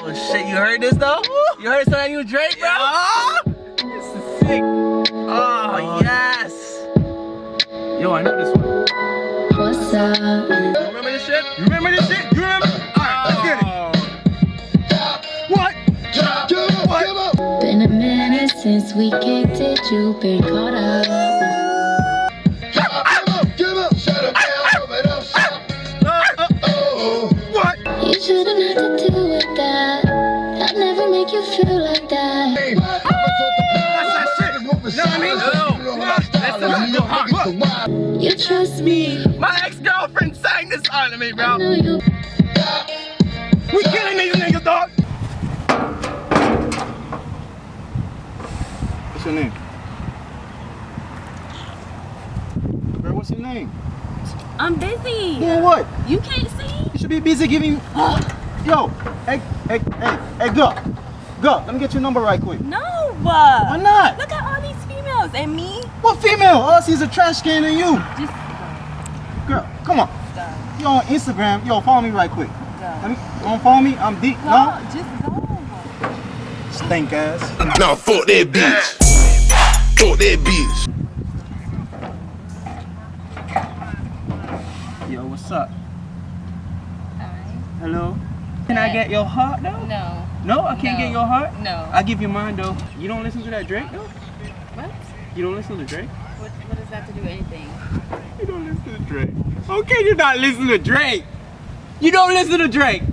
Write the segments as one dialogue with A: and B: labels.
A: Oh shit, you heard this though? You heard some of that new Drake, bro? This is sick. Oh yes. Yo, I know this one.
B: What's up?
A: You remember this shit? You remember this shit? You remember? Alright, let's get it. What? What?
B: Been a minute since we kicked it, you've been caught up.
A: What?
B: You shouldn't have to deal with that. I'll never make you feel like that.
A: That's that shit. You know what I mean? No.
B: You trust me.
A: My ex-girlfriend sang this song to me,
B: I
A: bro.
B: know you.
A: We killing these niggas, dog.
C: What's your name? Bro, what's your name?
D: I'm busy.
C: Doing what?
D: You can't see?
C: You should be busy giving. Yo, hey, go. Go, let me get your number right quick.
D: No.
C: Why not?
D: Look at all these females and me.
C: What female? All I see is a trash can and you.
D: Just
C: Girl, come on.
D: go.
C: You on Instagram. Yo, follow me right quick.
D: Go.
C: Let me, you wanna follow me? I'm deep.
D: No,
C: No?
D: just go.
C: Stink ass.
E: Nah, fuck that bitch. Fuck that bitch.
A: Yo, what's up?
D: Hi.
A: Hello? Can I get your heart though?
D: No.
A: No, I can't
D: No.
A: get your heart?
D: No.
A: I'll give you mine though. You don't listen to that Drake though?
D: What?
A: You don't listen to Drake?
D: What does that have to do with anything?
A: You don't listen to Drake. Okay, you're not listening to Drake. You don't listen to Drake.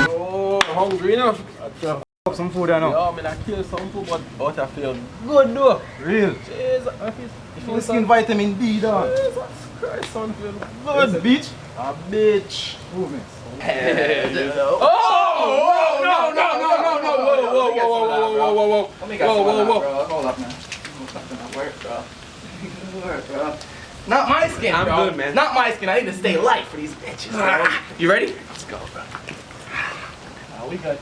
F: Oh, hungry enough.
C: Some food I know.
F: Yo, man, I kill some food, but I feel good though.
C: Real.
F: Jesus,
C: Skin vitamin D, dog.
F: Jesus Christ, son, feel
C: Good, bitch.
F: a bitch.
C: Movements.
F: Oh, no, whoa.
A: Hold up, man. Not my skin,
F: I'm
A: bro.
F: good, man.
A: Not my skin. I need to stay light for these bitches, bro. You ready? Let's go, bro. We good.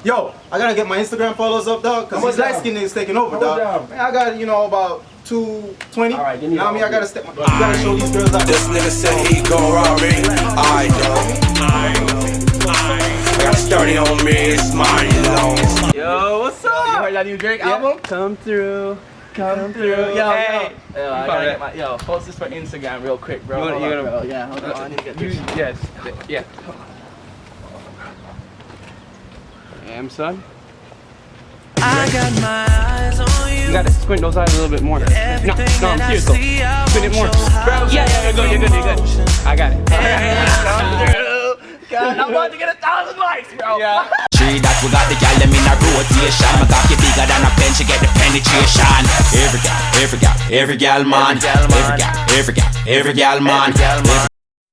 C: Yo, I gotta get my Instagram followers up, dog, because these light skin niggas taking over,
F: How much
C: dog.
F: down?
C: Man, I got, about 220.
F: All right, give me
C: Now I mean, I
F: all.
C: gotta step my, you gotta show these girls out.
E: This nigga said he gon' rob me. I got a sturdy on me, it's mine alone.
A: Yo, what's up? You heard that new Drake album? Come through. Come through. Yo,
F: Hey.
A: yo, I gotta get my, post this for Instagram real quick, bro.
F: You
A: Hold
F: gonna-
A: up, bro. Yeah, hold on. I need to get this.
F: Yes, yeah. Damn, son.
G: I got my eyes on you.
F: You gotta squint those eyes a little bit more. No, I'm serious though. Squint it more. Bro, yeah, you're good. I got it.
A: God, I'm about to get 1,000 likes, bro.
F: Yeah.
G: Tree that we got the gal them in a rotation. My cocky bigger than a pen, she get the penetration. Every gal, man. Every gal, man.